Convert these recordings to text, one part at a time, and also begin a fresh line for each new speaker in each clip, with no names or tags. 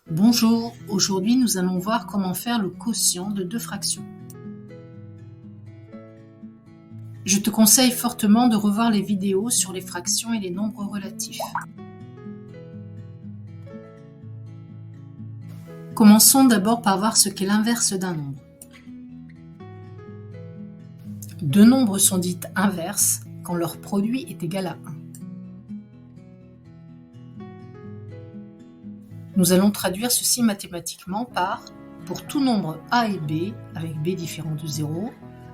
Bonjour, aujourd'hui nous allons voir comment faire le quotient de deux fractions. Je te conseille fortement de revoir les vidéos sur les fractions et les nombres relatifs. Commençons d'abord par voir ce qu'est l'inverse d'un nombre. Deux nombres sont dits inverses quand leur produit est égal à 1. Nous allons traduire ceci mathématiquement par pour tout nombre a et b, avec b différent de 0,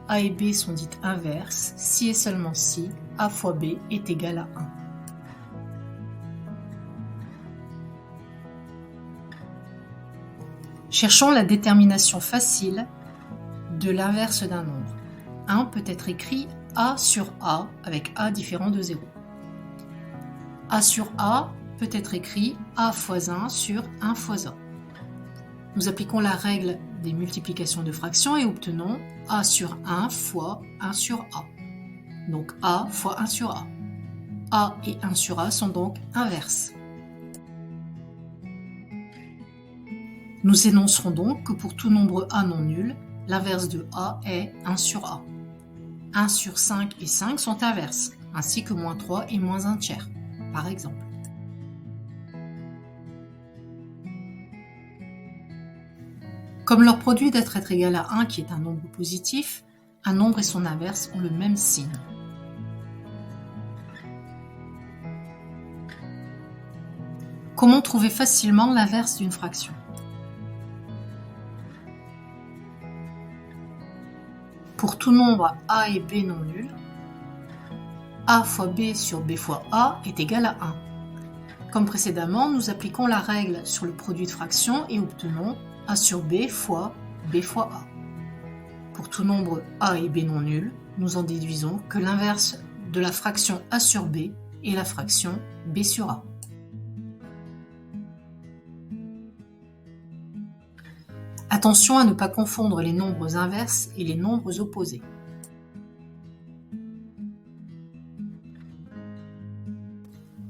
a et b sont dites inverses si et seulement si a fois b est égal à 1. Cherchons la détermination facile de l'inverse d'un nombre. 1 peut être écrit a sur a avec a différent de 0. A sur a peut être écrit a fois 1 sur 1 fois a. Nous appliquons la règle des multiplications de fractions et obtenons a sur 1 fois 1 sur a. Donc a fois 1 sur a. A et 1 sur a sont donc inverses. Nous énoncerons donc que pour tout nombre a non nul, l'inverse de a est 1 sur a. 1 sur 5 et 5 sont inverses, ainsi que moins 3 et moins 1 tiers, par exemple. Comme leur produit doit être égal à 1 qui est un nombre positif, un nombre et son inverse ont le même signe. Comment trouver facilement l'inverse d'une fraction ? Pour tout nombre a et b non nuls, a fois b sur b fois a est égal à 1. Comme précédemment, nous appliquons la règle sur le produit de fractions et obtenons a sur b fois a. Pour tout nombre a et b non nuls, nous en déduisons que l'inverse de la fraction a sur b est la fraction b sur a. Attention à ne pas confondre les nombres inverses et les nombres opposés.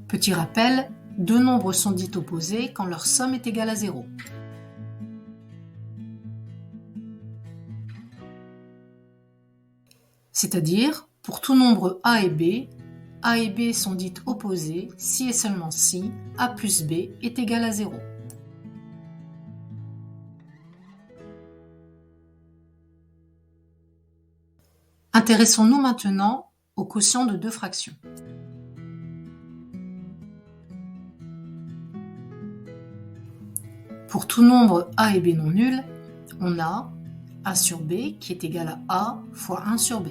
Petit rappel, deux nombres sont dits opposés quand leur somme est égale à 0. C'est-à-dire, pour tout nombre a et b sont dites opposés si et seulement si a plus b est égal à 0. Intéressons-nous maintenant au quotient de deux fractions. Pour tout nombre a et b non nuls, on a a sur b qui est égal à a fois 1 sur b.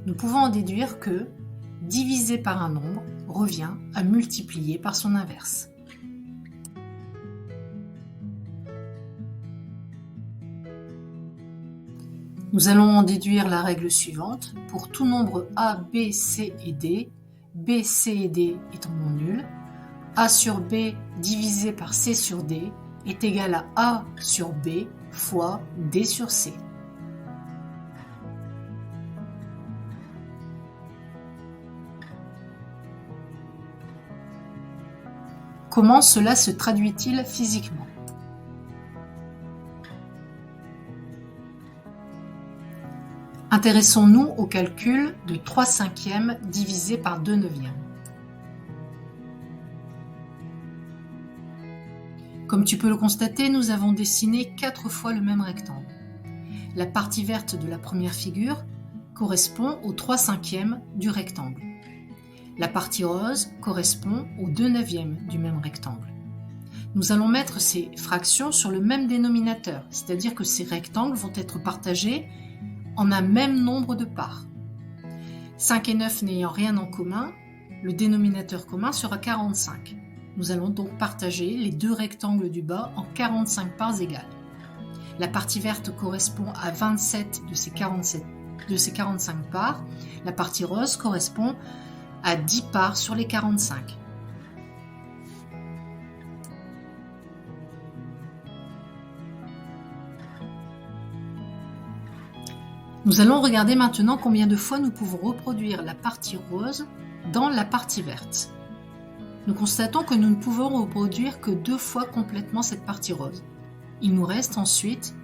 Nous pouvons en déduire que diviser par un nombre revient à multiplier par son inverse. Nous allons en déduire la règle suivante. Pour tout nombre a, b, c et d étant non nuls, a sur b divisé par c sur d est égal à a sur b fois d sur c. Comment cela se traduit-il physiquement ? Intéressons-nous au calcul de 3/5 divisé par 2/9. Comme tu peux le constater, nous avons dessiné 4 fois le même rectangle. La partie verte de la première figure correspond au 3/5 du rectangle. La partie rose correspond au 2/9 du même rectangle. Nous allons mettre ces fractions sur le même dénominateur, c'est-à-dire que ces rectangles vont être partagés en un même nombre de parts. 5 et 9 n'ayant rien en commun, le dénominateur commun sera 45. Nous allons donc partager les deux rectangles du bas en 45 parts égales. La partie verte correspond à 27 de ces 45 parts. La partie rose correspond à 10 parts sur les 45. Nous allons regarder maintenant combien de fois nous pouvons reproduire la partie rose dans la partie verte. Nous constatons que nous ne pouvons reproduire que 2 fois complètement cette partie rose. Il nous reste ensuite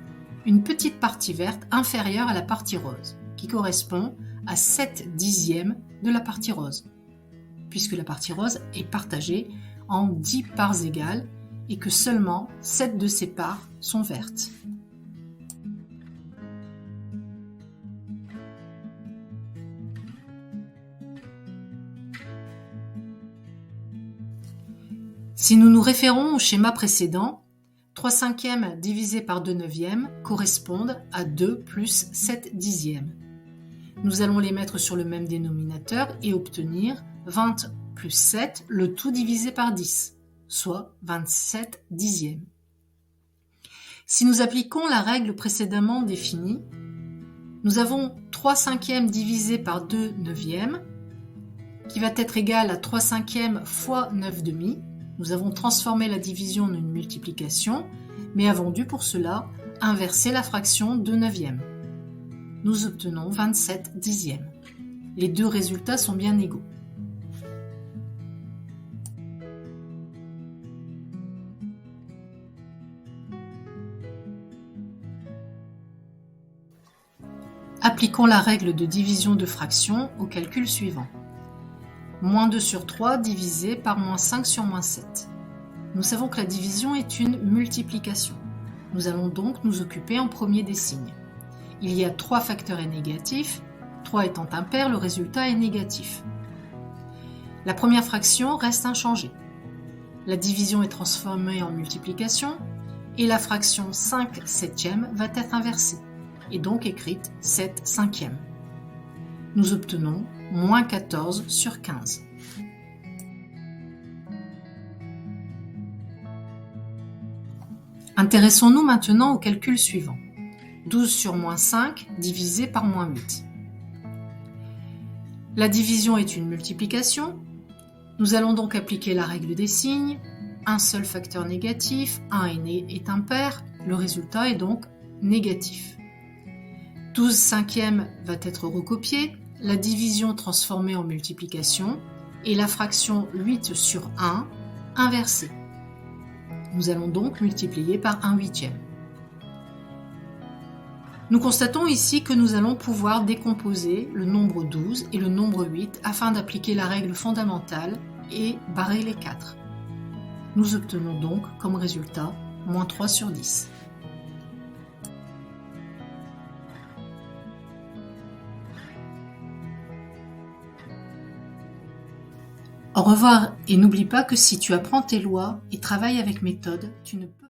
une petite partie verte inférieure à la partie rose, qui correspond à 7/10 de la partie rose, puisque la partie rose est partagée en 10 parts égales et que seulement 7 de ces parts sont vertes. Si nous nous référons au schéma précédent, 3/5 divisé par 2/9 correspondent à 2 plus 7/10. Nous allons les mettre sur le même dénominateur et obtenir 20 plus 7, le tout divisé par 10, soit 27/10. Si nous appliquons la règle précédemment définie, nous avons 3/5 divisé par 2/9 qui va être égal à 3/5 fois 9/2. Nous avons transformé la division en une multiplication, mais avons dû pour cela inverser la fraction 2/9. Nous obtenons 27/10. Les deux résultats sont bien égaux. Appliquons la règle de division de fraction au calcul suivant. -2 sur 3 divisé par -5 sur -7. Nous savons que la division est une multiplication. Nous allons donc nous occuper en premier des signes. Il y a 3 facteurs et négatifs. 3 étant impair, le résultat est négatif. La première fraction reste inchangée. La division est transformée en multiplication et la fraction 5/7 va être inversée et donc écrite 7/5. Nous obtenons -14 sur 15. Intéressons-nous maintenant au calcul suivant. 12 sur -5 divisé par -8. La division est une multiplication. Nous allons donc appliquer la règle des signes. Un seul facteur négatif, 1 est impair, le résultat est donc négatif. 12/5 va être recopié, la division transformée en multiplication et la fraction 8 sur 1 inversée. Nous allons donc multiplier par 1/8. Nous constatons ici que nous allons pouvoir décomposer le nombre 12 et le nombre 8 afin d'appliquer la règle fondamentale et barrer les 4. Nous obtenons donc comme résultat -3 sur 10. Au revoir et n'oublie pas que si tu apprends tes lois et travailles avec méthode, tu ne peux